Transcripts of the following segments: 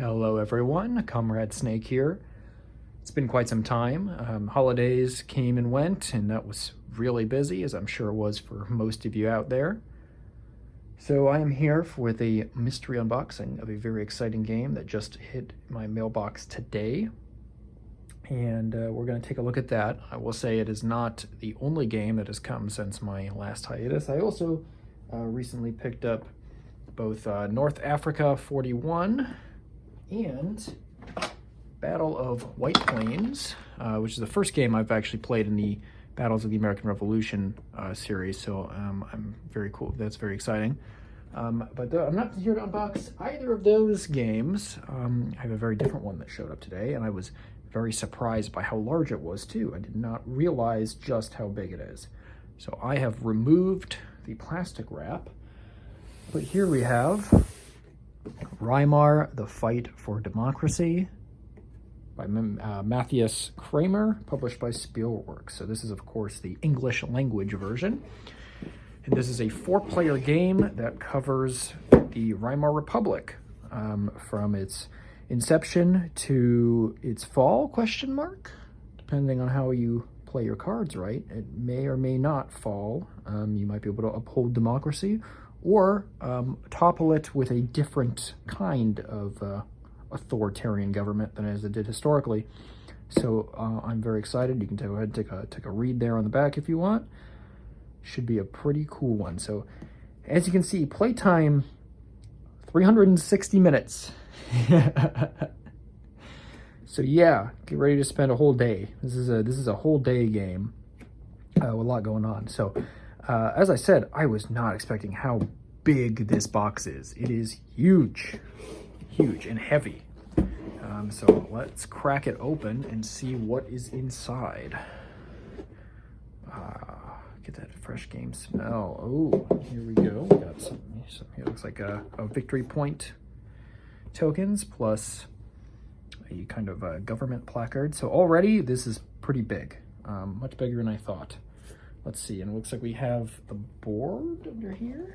Hello everyone, Comrade Snake here. It's been quite some time. Holidays came and went, and that was really busy, as I'm sure it was for most of you out there. So I am here with a mystery unboxing of a very exciting game that just hit my mailbox today. And we're going to take a look at that. I will say it is not the only game that has come since my last hiatus. I also recently picked up both North Africa 41 and Battle of White Plains, which is the first game I've actually played in the Battles of the American Revolution series, so I'm very cool. That's very exciting. But I'm not here to unbox either of those games. I have a very different one that showed up today, and I was very surprised by how large it was too. I did not realize just how big it is. So I have removed the plastic wrap, but here we have Weimar, The Fight for Democracy by Matthias Kramer, published by Spielworks. So this is, of course, the English language version. And this is a 4-player game that covers the Weimar Republic from its inception to its fall, question mark? Depending on how you play your cards right. It may or may not fall. You might be able to uphold democracy, or topple it with a different kind of authoritarian government than as it did historically. So I'm very excited. You can go ahead and take a read there on the back if you want. Should be a pretty cool one. So as you can see, playtime 360 minutes. So yeah, get ready to spend a whole day. This is a whole day game with a lot going on. So as I said, I was not expecting how big this box is. It is huge and heavy. So let's crack it open and see what is inside. Get that fresh game smell. Oh, here we go. We got something here. Looks like a victory point tokens plus a kind of government placard. So already this is pretty big, much bigger than I thought. Let's see, and it looks like we have the board under here.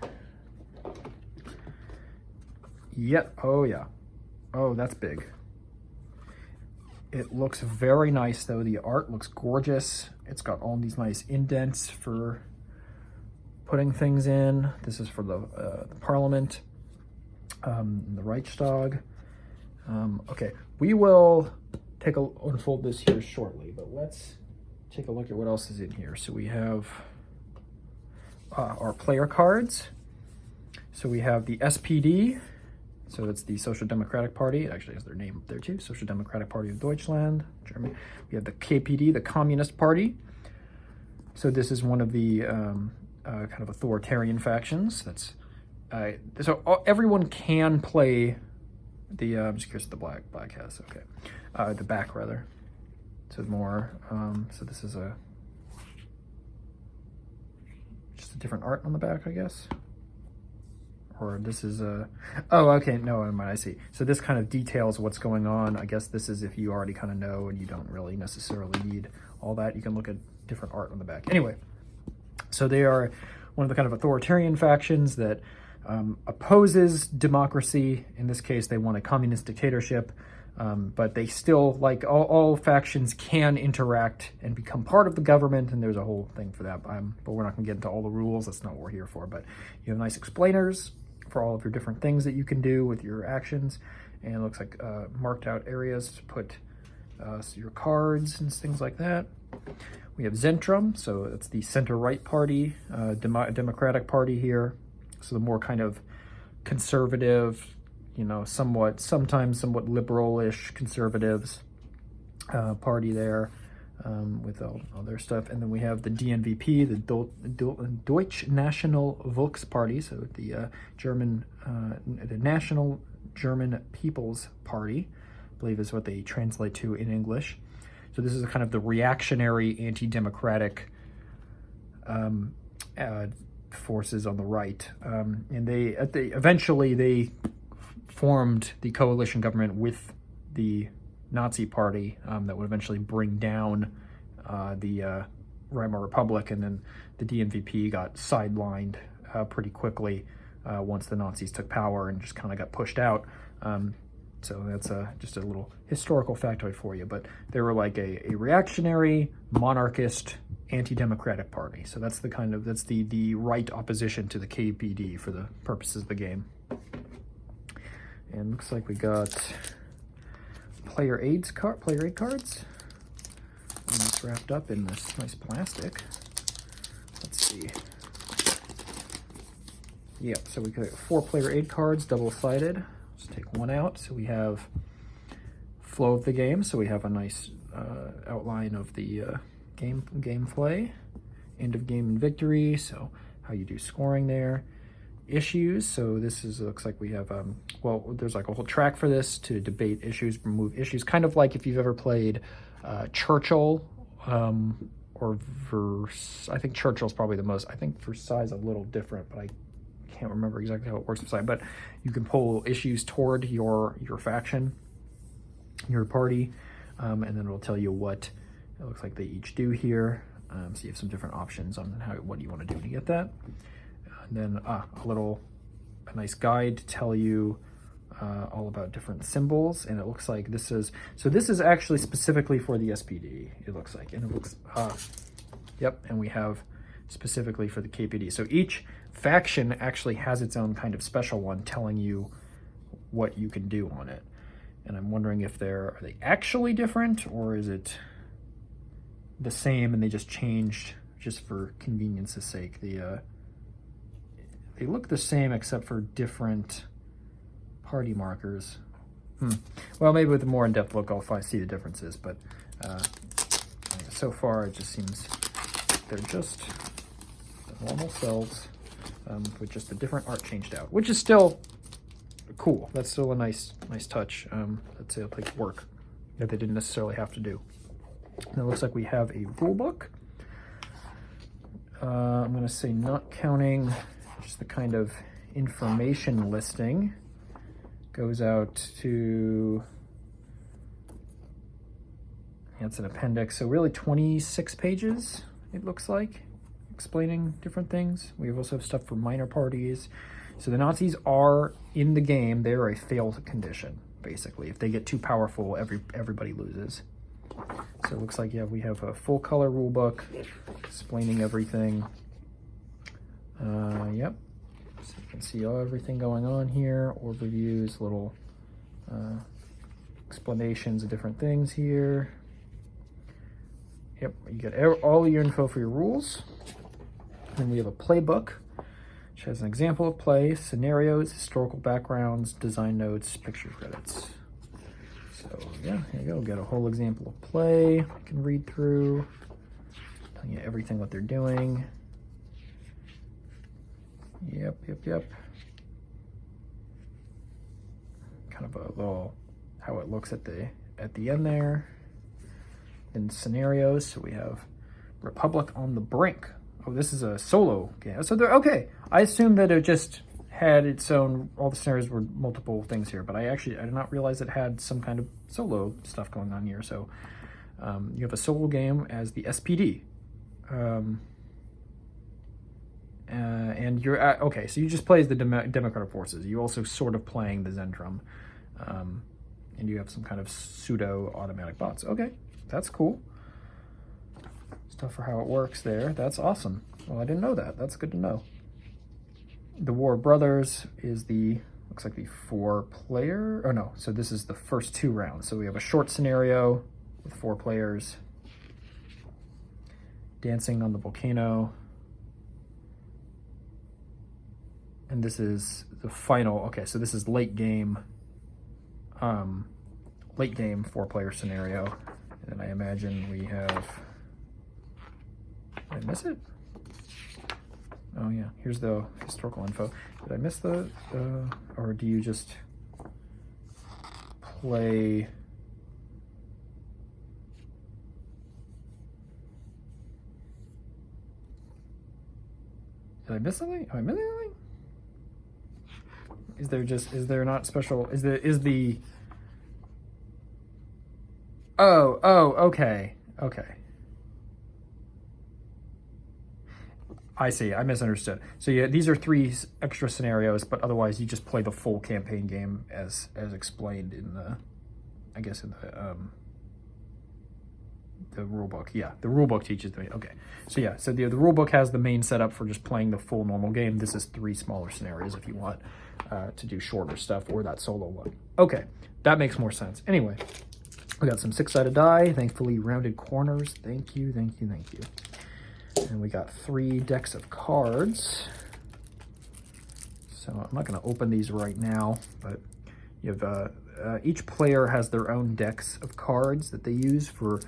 Yep, oh yeah. Oh, that's big. It looks very nice though. The art looks gorgeous. It's got all these nice indents for putting things in. This is for the Parliament, the Reichstag. Okay, we will unfold this here shortly, but let's take a look at what else is in here. So we have our player cards. So we have the SPD, so it's the Social Democratic Party. It actually has their name up there too, Social Democratic Party of Deutschland, Germany. We have the KPD, the Communist Party. So this is one of the kind of authoritarian factions. That's so everyone can play the. I'm just curious what the black has. Okay, the back rather. So more. So this is just a different art on the back, I guess. Or this is a, oh, okay, no, never mind, I see. So this kind of details what's going on. I guess this is if you already kind of know and you don't really necessarily need all that. You can look at different art on the back. Anyway, so they are one of the kind of authoritarian factions that opposes democracy. In this case, they want a communist dictatorship, but they still, like all factions, can interact and become part of the government, and there's a whole thing for that. But we're not going to get into all the rules. That's not what we're here for. But you have nice explainers for all of your different things that you can do with your actions, and it looks like marked out areas to put your cards and things like that. We have Zentrum, so it's the center-right party, Democratic Party here. So the more kind of conservative, you know, sometimes somewhat liberal-ish conservatives party there with all their stuff. And then we have the DNVP, the Deutsche National Volksparty, so the the National German People's Party, I believe is what they translate to in English. So this is kind of the reactionary, anti-democratic forces on the right, and eventually they formed the coalition government with the Nazi Party that would eventually bring down the Weimar Republic, and then the DNVP got sidelined pretty quickly once the Nazis took power and just kind of got pushed out. So that's just a little historical factoid for you. But they were like a reactionary, monarchist, anti-democratic party. So that's the right opposition to the KPD for the purposes of the game. And looks like we got player aid cards. And it's wrapped up in this nice plastic. Let's see. Yeah, so we got 4 player aid cards, double-sided. Let's take one out. So we have flow of the game. So we have a nice outline of the gameplay, end of game and victory. So how you do scoring there. Issues. So this looks like we have well, there's like a whole track for this to debate issues, remove issues. Kind of like if you've ever played Churchill or Verse. I think Churchill's probably the most. I think Versailles is a little different, but I can't remember exactly how it works inside. But you can pull issues toward your faction, your party, and then it'll tell you what it looks like they each do here. So you have some different options on what you want to do to get that. And then a nice guide to tell you all about different symbols. And it looks like this is actually specifically for the SPD, it looks like. And it looks, yep, and we have specifically for the KPD. So each faction actually has its own kind of special one telling you what you can do on it. And I'm wondering if are they actually different, or is it the same and they just changed just for convenience's sake? They look the same except for different party markers. Well, maybe with a more in-depth look I'll see the differences, but so far it just seems they're just the normal cells with just a different art changed out, which is still cool. That's still a nice touch. That's a like work that they didn't necessarily have to do. And it looks like we have a rule book. I'm going to say not counting just the kind of information listing, goes out to, it's an appendix, so really 26 pages it looks like, explaining different things. We also have stuff for minor parties. So the Nazis are in the game, they're a failed condition basically. If they get too powerful, everybody loses. So it looks like, yeah, we have a full color rule book explaining everything. Yep, so you can see everything going on here, overviews, little explanations of different things here. Yep, you get all your info for your rules. Then we have a playbook, which has an example of play, scenarios, historical backgrounds, design notes, picture credits. So yeah, here you go, get a whole example of play you can read through, telling you everything what they're doing. Yep. Kind of a little how it looks at the end there. And scenarios, so we have Republic on the Brink. Oh, this is a solo game. So they're okay. I assumed that it just had its own, all the scenarios were multiple things here, but I did not realize it had some kind of solo stuff going on here. So you have a solo game as the SPD. And you're okay, so you just play as the Democratic forces. You also sort of playing the Zentrum, and you have some kind of pseudo automatic bots. Okay, that's cool. Stuff for how it works there. That's awesome. Well, I didn't know that. That's good to know. The War of Brothers is looks like the 4-player. Oh no, so this is the first 2 rounds. So we have a short scenario with 4 players. Dancing on the volcano. And this is the final, okay, so this is late game 4-player scenario. And then I imagine we have, did I miss it? Oh yeah, here's the historical info. Did I miss or do you just play? Did I miss something? Am I missing anything? Is there not special, okay. I see. I misunderstood. So yeah, these are 3 extra scenarios, but otherwise you just play the full campaign game as explained in the, I guess in the rule book. Yeah, the rule book teaches me. Okay, so yeah, so the rule book has the main setup for just playing the full normal game. This is 3 smaller scenarios if you want to do shorter stuff or that solo one. Okay, that makes more sense. Anyway, we got some 6-sided die. Thankfully, rounded corners. Thank you, thank you, thank you. And we got 3 decks of cards. So I'm not going to open these right now, but you have each player has their own decks of cards that they use for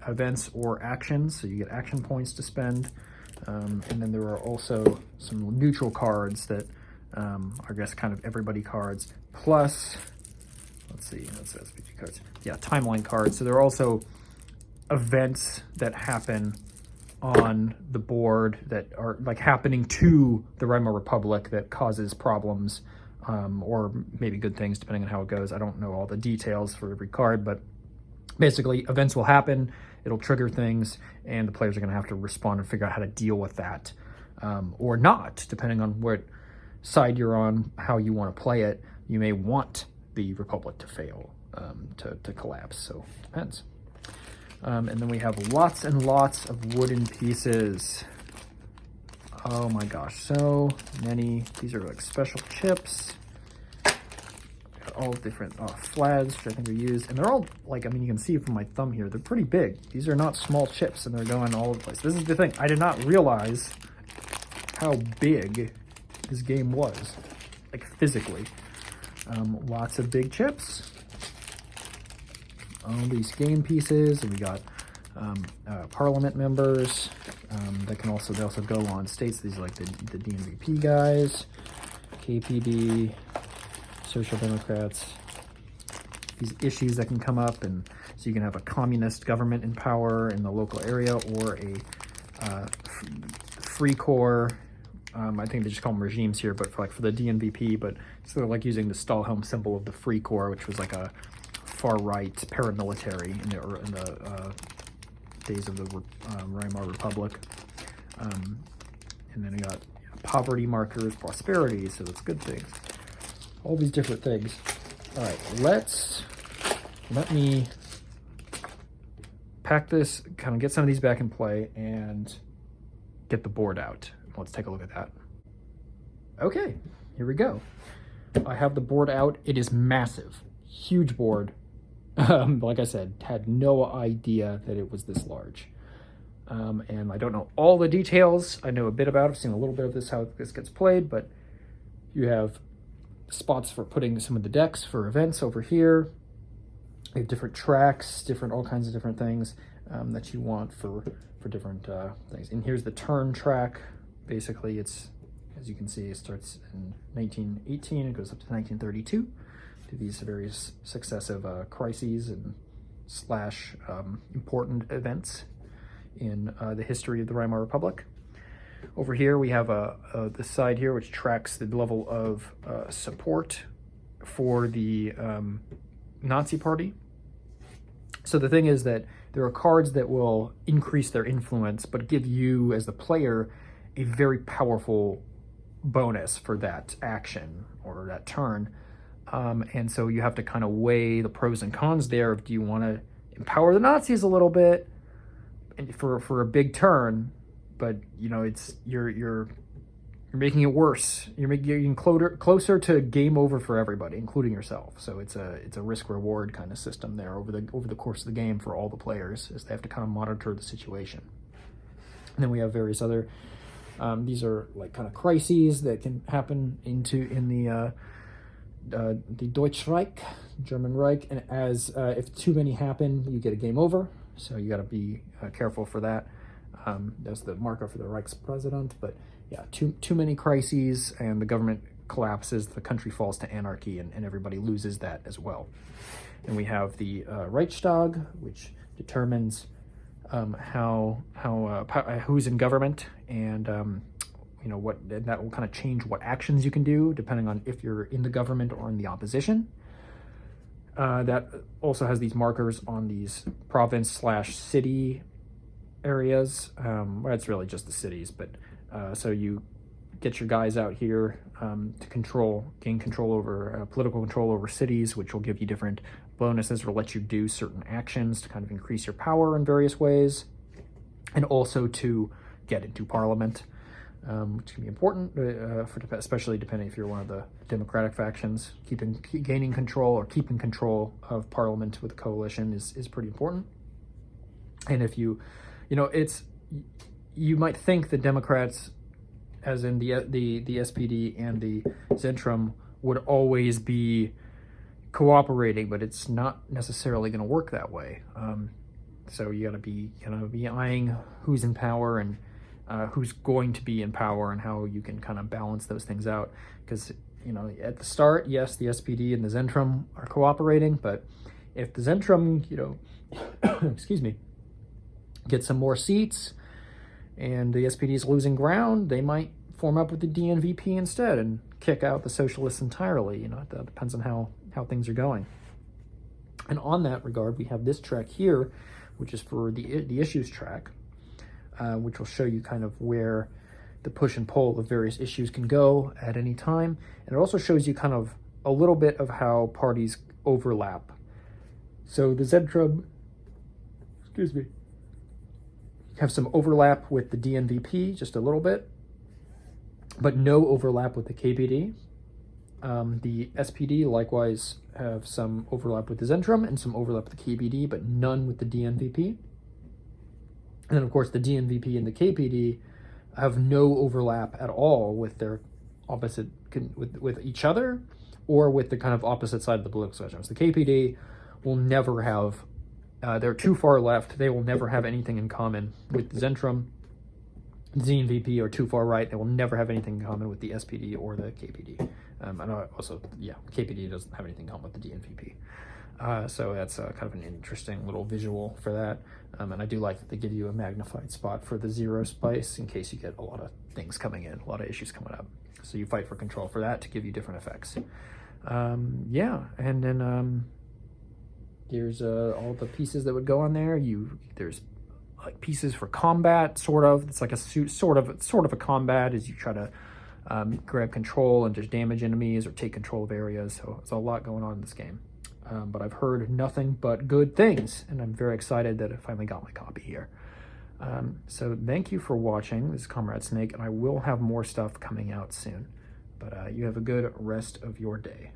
events or actions. So you get action points to spend. And then there are also some neutral cards that are, I guess, kind of everybody cards. Plus, let's see, that's SPG cards. Yeah, timeline cards. So there are also events that happen on the board that are like happening to the Weimar Republic that causes problems, or maybe good things depending on how it goes. I don't know all the details for every card, but basically events will happen, it'll trigger things, and the players are going to have to respond and figure out how to deal with that, or not, depending on what side you're on, how you want to play it. You may want the Republic to fail, to collapse, so it depends. And then we have lots and lots of wooden pieces. Oh my gosh, so many. These are like special chips. Got all different flags, which I think are used. And they're all, like, I mean, you can see from my thumb here, they're pretty big. These are not small chips, and they're going all over the place. This is the thing. I did not realize how big this game was, like physically. Lots of big chips. All these game pieces, and we got parliament members that can also, they also go on states. These are like the DNVP guys, KPD, Social Democrats, these issues that can come up, and so you can have a communist government in power in the local area, or a free corps. I think they just call them regimes here, but for the DNVP, but so they're like using the Stahlhelm symbol of the free corps, which was like a far-right paramilitary in the days of the Weimar Republic. And then we got poverty markers, prosperity, so that's good things. All these different things. All right, let me pack this, kind of get some of these back in play, and get the board out. Let's take a look at that. Okay, here we go. I have the board out. It is massive, huge board. Like I said, had no idea that it was this large. And I don't know all the details. I know a bit about it. I've seen a little bit of this, how this gets played, but you have spots for putting some of the decks for events over here. You have different tracks, all kinds of different things that you want for different things. And here's the turn track. Basically, it's, as you can see, it starts in 1918 and goes up to 1932. To these various successive crises and important events in the history of the Weimar Republic. Over here we have this side here which tracks the level of support for the Nazi Party. So the thing is that there are cards that will increase their influence but give you as the player a very powerful bonus for that action or that turn. And so you have to kind of weigh the pros and cons there. Do you want to empower the Nazis a little bit for a big turn, but you know you're making it worse. You're getting closer to game over for everybody, including yourself. So it's a risk reward kind of system there over the course of the game for all the players, as they have to kind of monitor the situation. And then we have various other. These are like kind of crises that can happen in the Deutsche Reich, German Reich, and as if too many happen, you get a game over. So you got to be careful for that. That's the marker for the Reichspräsident. But yeah, too many crises, and the government collapses. The country falls to anarchy, and everybody loses that as well. And we have the Reichstag, which determines who's in government, and that will kind of change what actions you can do depending on if you're in the government or in the opposition. That also has these markers on these province/city areas. Well, it's really just the cities, but So you get your guys out here to gain control over, political control over cities, which will give you different bonuses or let you do certain actions to kind of increase your power in various ways, and also to get into parliament, which can be important, especially depending if you're one of the Democratic factions. Gaining control or keeping control of parliament with a coalition is pretty important. And if you might think the Democrats, as in the SPD and the Zentrum, would always be cooperating, but it's not necessarily going to work that way. So you got to be eyeing who's in power and who's going to be in power, and how you can kind of balance those things out. Because at the start, yes, the SPD and the Zentrum are cooperating, but if the Zentrum, excuse me, get some more seats and the SPD is losing ground, they might form up with the DNVP instead and kick out the socialists entirely. That depends on how things are going. And on that regard, we have this track here, which is for the issues track, which will show you kind of where the push and pull of various issues can go at any time. And it also shows you kind of a little bit of how parties overlap. So the Zentrum, excuse me, have some overlap with the DNVP, just a little bit, but no overlap with the KPD. The SPD likewise have some overlap with the Zentrum and some overlap with the KPD, but none with the DNVP. And then, of course, the DNVP and the KPD have no overlap at all with their opposite, with each other, or with the kind of opposite side of the political spectrum. So the KPD will never have, they're too far left. They will never have anything in common with the Zentrum. The DNVP are too far right. They will never have anything in common with the SPD or the KPD. And also, yeah, KPD doesn't have anything in common with the DNVP. So that's kind of an interesting little visual for that. And I do like that they give you a magnified spot for the zero spice in case you get a lot of things coming in, a lot of issues coming up. So you fight for control for that to give you different effects. Yeah, and then there's all the pieces that would go on there. There's like pieces for combat, sort of. It's like a sort of a combat as you try to grab control and just damage enemies or take control of areas. So there's a lot going on in this game. But I've heard nothing but good things, and I'm very excited that I finally got my copy here. So thank you for watching. This is Comrade Snake, and I will have more stuff coming out soon. But you have a good rest of your day.